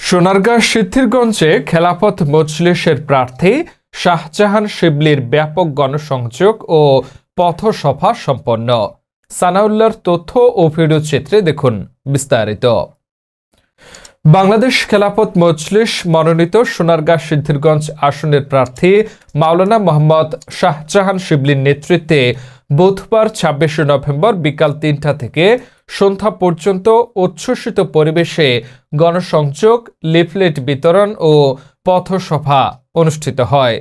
সোনারগাঁ সিদ্ধিরগঞ্জে খেলাফত মজলিসের প্রার্থী শাহজাহান শিবলির ব্যাপক গণসংযোগ ও পথসভা সম্পন্ন। সানাউল্লাহর তথ্য ও ভিডিও চিত্রে দেখুন বিস্তারিত। বাংলাদেশ খেলাফত মজলিস মনোনীত সোনারগাঁ সিদ্ধিরগঞ্জ আসনের প্রার্থী মাওলানা মোহাম্মদ শাহজাহান শিবলির নেতৃত্বে বুধবার ২৬ নভেম্বর বিকাল ৩টা থেকে সন্ধ্যা পর্যন্ত উচ্ছ্বসিত পরিবেশে গণসংযোগ, লিফলেট বিতরণ ও পথসভা অনুষ্ঠিত হয়।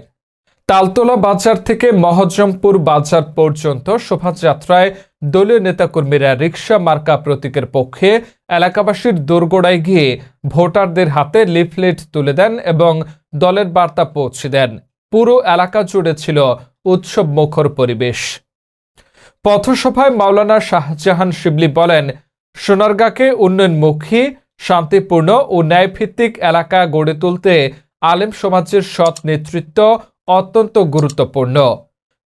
তালতলা বাজার থেকে মহজ্জমপুর বাজার পর্যন্ত শোভাযাত্রায় দলীয় নেতাকর্মীরা রিকশা মার্কা প্রতীকের পক্ষে এলাকাবাসীর দোরগোড়ায় গিয়ে ভোটারদের হাতে লিফলেট তুলে দেন এবং দলের বার্তা পৌঁছে দেন। পুরো এলাকা জুড়ে ছিল উৎসব মুখর পরিবেশ। পথসভায় মাওলানা শাহজাহান শিবলি বলেন, সোনারগাঁকে উন্নয়নমুখী, শান্তিপূর্ণ ও ন্যায়ভিত্তিক এলাকা গড়ে তুলতে আলেম সমাজের সৎ নেতৃত্ব অত্যন্ত গুরুত্বপূর্ণ।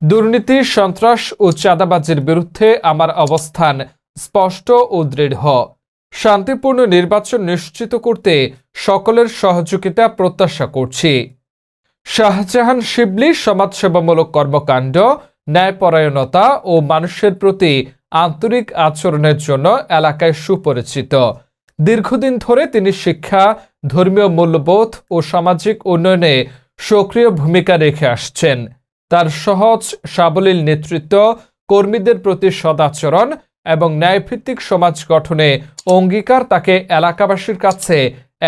দুর্নীতি, সন্ত্রাস ও চাঁদাবাজির বিরুদ্ধে আমার অবস্থান স্পষ্ট ও দৃঢ়। শান্তিপূর্ণ নির্বাচন নিশ্চিত করতে সকলের সহযোগিতা প্রত্যাশা করছি। শাহজাহান শিবলি সমাজসেবামূলক কর্মকাণ্ড, ন্যায়পরায়ণতা ও মানুষের প্রতি আন্তরিক আচরণের জন্য এলাকায় সুপরিচিত। দীর্ঘদিন ধরে তিনি শিক্ষা, ধর্মীয় মূল্যবোধ ও সামাজিক উন্নয়নে সক্রিয় ভূমিকা রেখে আসছেন। তার সহজ সাবলীল নেতৃত্ব, কর্মীদের প্রতি সদাচরণ এবং ন্যায়ভিত্তিক সমাজ গঠনে অঙ্গীকার তাকে এলাকাবাসীর কাছে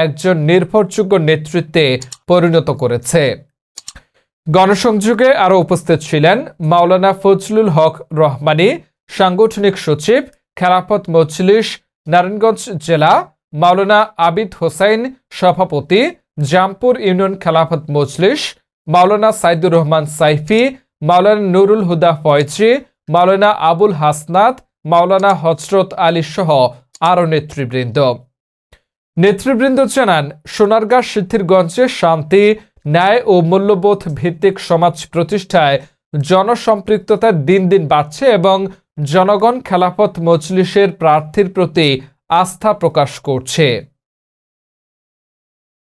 একজন নির্ভরযোগ্য নেতৃত্বে পরিণত করেছে। গণসংযোগে আরও উপস্থিত ছিলেন মাওলানা ফজলুল হক রহমানী, সাংগঠনিক সচিব, খেলাফত মজলিস নারায়ণগঞ্জ জেলা, মাওলানা আবিদ হোসাইন, সভাপতি, জামপুর ইউনিয়ন খেলাফত মজলিস, মাওলানা সাইদুর রহমান সাইফি, মাওলানা নুরুল হুদা ফয়জি, মাওলানা আবুল হাসনাত, মাওলানা হজরত আলী সহ আরও নেতৃবৃন্দ জানান, সোনারগাঁ সিদ্ধিরগঞ্জে শান্তি, ন্যায় ও মূল্যবোধ ভিত্তিক সমাজ প্রতিষ্ঠায় জনসম্পৃক্ততা দিন দিন বাড়ছে এবং জনগণ খেলাফত মজলিসের প্রার্থীর প্রতি আস্থা প্রকাশ করছে।